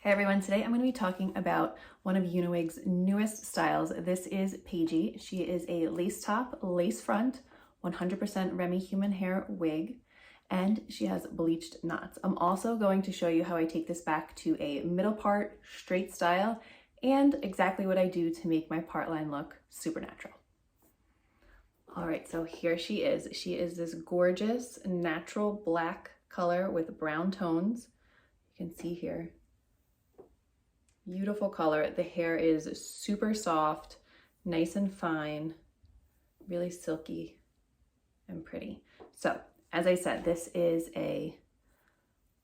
Hey everyone, today I'm going to be talking about one of UniWigs' newest styles. This is Pagie. She is a lace top, lace front, 100% Remy human hair wig, and she has bleached knots. I'm also going to show you how I take this back to a middle part, straight style, and exactly what I do to make my part line look super natural. All right, so here she is. She is this gorgeous natural black color with brown tones. You can see here. Beautiful color. The hair is super soft, nice and fine, really silky and pretty. So, as I said, this is a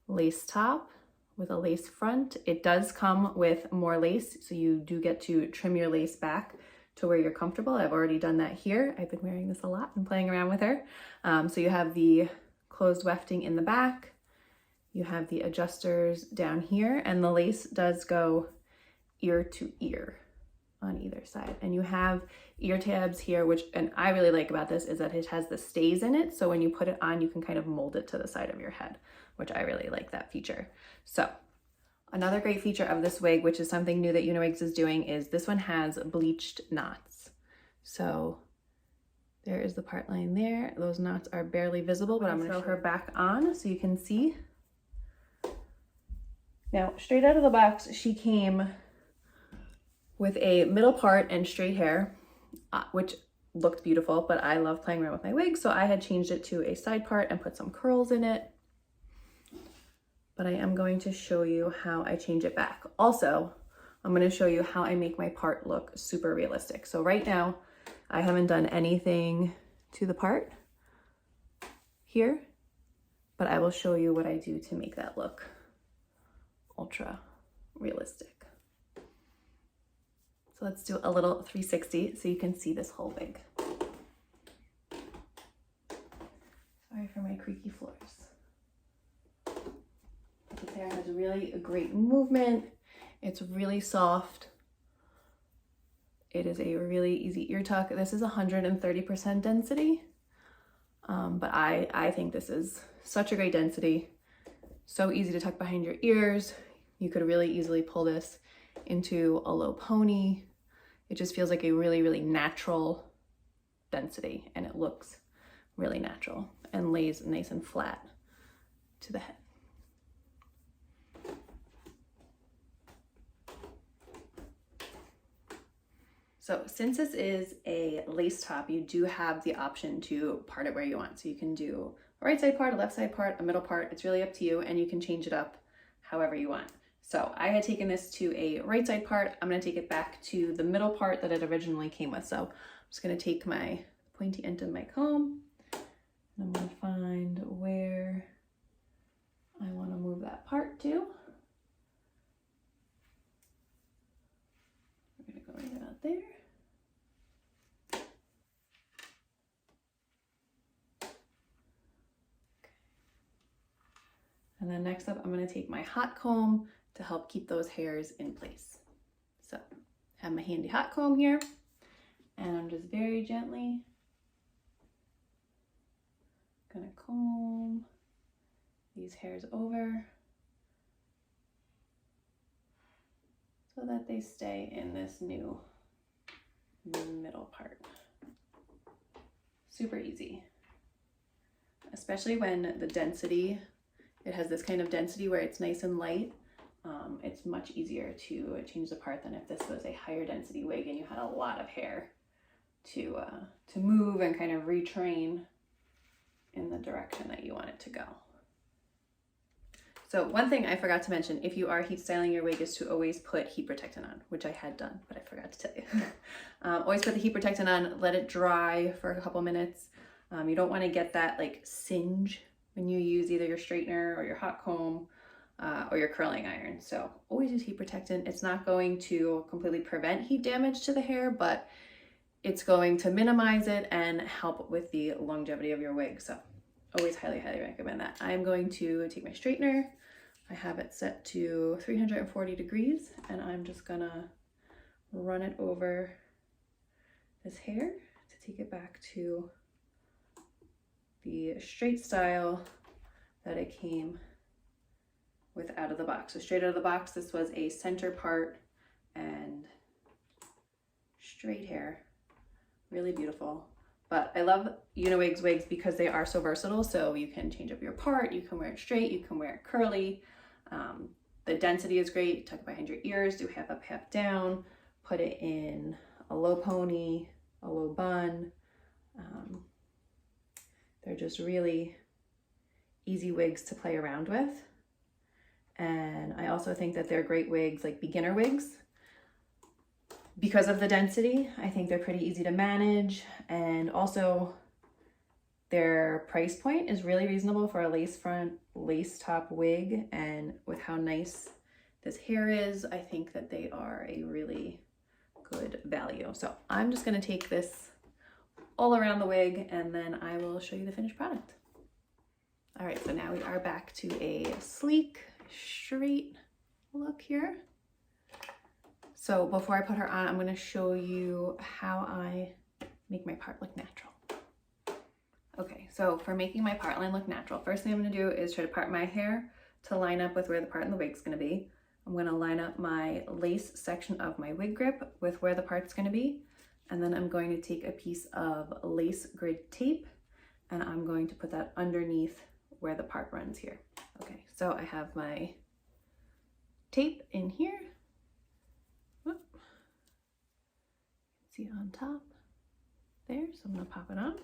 lace top with a lace front. It does come with more lace, so you do get to trim your lace back to where you're comfortable. I've already done that here. I've been wearing this a lot and playing around with her. So you have the closed wefting in the back. You have the adjusters down here, and the lace does go ear to ear on either side. And you have ear tabs here, which, and I really like about this, is that it has the stays in it. So when you put it on, you can kind of mold it to the side of your head, which I really like that feature. So another great feature of this wig, which is something new that UniWigs is doing, is this one has bleached knots. So there is the part line there. Those knots are barely visible, but I'm going to throw her back on so you can see. Now, straight out of the box, she came with a middle part and straight hair, which looked beautiful, but I love playing around with my wig, so I had changed it to a side part and put some curls in it. But I am going to show you how I change it back. Also, I'm going to show you how I make my part look super realistic. So right now, I haven't done anything to the part here, but I will show you what I do to make that look ultra realistic. So let's do a little 360 so you can see this whole wig. Sorry for my creaky floors. This hair has really a great movement. It's really soft. It is a really easy ear tuck. This is 130% density, but I think this is such a great density. So easy to tuck behind your ears. You could really easily pull this into a low pony. It just feels like a really, really natural density, and it looks really natural and lays nice and flat to the head. So since this is a lace top, you do have the option to part it where you want. So you can do a right side part, a left side part, a middle part. It's really up to you, and you can change it up however you want. So I had taken this to a right side part. I'm going to take it back to the middle part that it originally came with. So I'm just going to take my pointy end of my comb, and I'm going to find where I want to move that part to. We're going to go right about there. And then next up, I'm going to take my hot comb to help keep those hairs in place. So I have my handy hot comb here, and I'm just very gently going to comb these hairs over so that they stay in this new middle part. Super easy, especially when the density, it has this kind of density where it's nice and light. It's much easier to change the part than if this was a higher density wig and you had a lot of hair to move and kind of retrain in the direction that you want it to go. So one thing I forgot to mention, if you are heat styling your wig, is to always put heat protectant on, which I had done, but I forgot to tell you. Always put the heat protectant on, let it dry for a couple minutes. You don't want to get that like singe when you use either your straightener or your hot comb or your curling iron. So always use heat protectant. It's not going to completely prevent heat damage to the hair, but it's going to minimize it and help with the longevity of your wig. So always highly, highly recommend that. I'm going to take my straightener. I have it set to 340 degrees, and I'm just gonna run it over this hair to take it back to the straight style that it came with out of the box. So straight out of the box, this was a center part and straight hair. Really beautiful. But I love UniWigs wigs because they are so versatile. So you can change up your part, you can wear it straight, you can wear it curly. The density is great. Tuck it behind your ears, do half up, half down, put it in a low pony, a low bun. They're just really easy wigs to play around with. And I also think that they're great wigs, like beginner wigs. Because of the density, I think they're pretty easy to manage, and also their price point is really reasonable for a lace front, lace top wig, and with how nice this hair is, I think that they are a really good value. So I'm just gonna take this all around the wig and then I will show you the finished product. All right, so now we are back to a sleek, straight look here. So before I put her on, I'm gonna show you how I make my part look natural. Okay, so for making my part line look natural, first thing I'm gonna do is try to part my hair to line up with where the part in the wig's gonna be. I'm gonna line up my lace section of my wig grip with where the part's gonna be. And then I'm going to take a piece of lace grid tape and I'm going to put that underneath where the part runs here. Okay, so I have my tape in here. See on top there, so I'm gonna pop it on.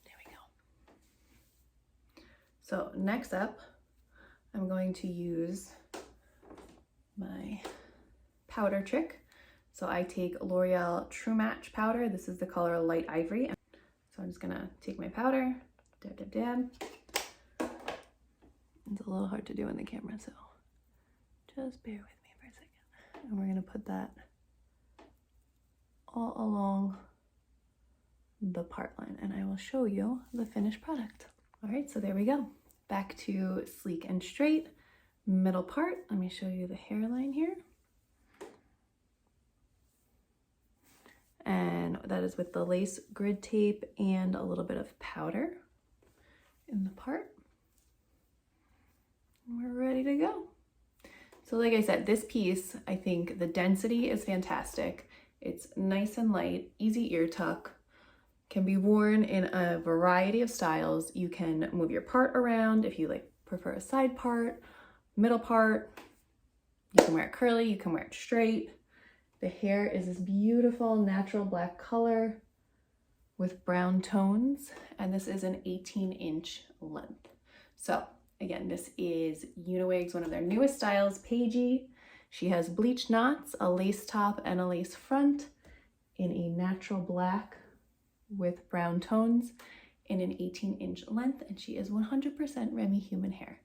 There we go. So next up, I'm going to use my powder trick. So I take L'Oreal True Match powder. This is the color Light Ivory. So I'm just gonna take my powder, dab, dab, dab. It's a little hard to do in the camera, so just bear with me for a second. And we're gonna put that all along the part line and I will show you the finished product. All right, so there we go. Back to sleek and straight. Middle part, let me show you the hairline here. And that is with the lace grid tape and a little bit of powder in the part. And we're ready to go. So like I said, this piece, I think the density is fantastic. It's nice and light, easy ear tuck, can be worn in a variety of styles. You can move your part around if you like prefer a side part, middle part. You can wear it curly, you can wear it straight. The hair is this beautiful natural black color with brown tones, and this is an 18-inch length. So again, this is UniWigs, one of their newest styles, Pagie. She has bleached knots, a lace top and a lace front in a natural black with brown tones in an 18-inch length, and she is 100% Remy human hair.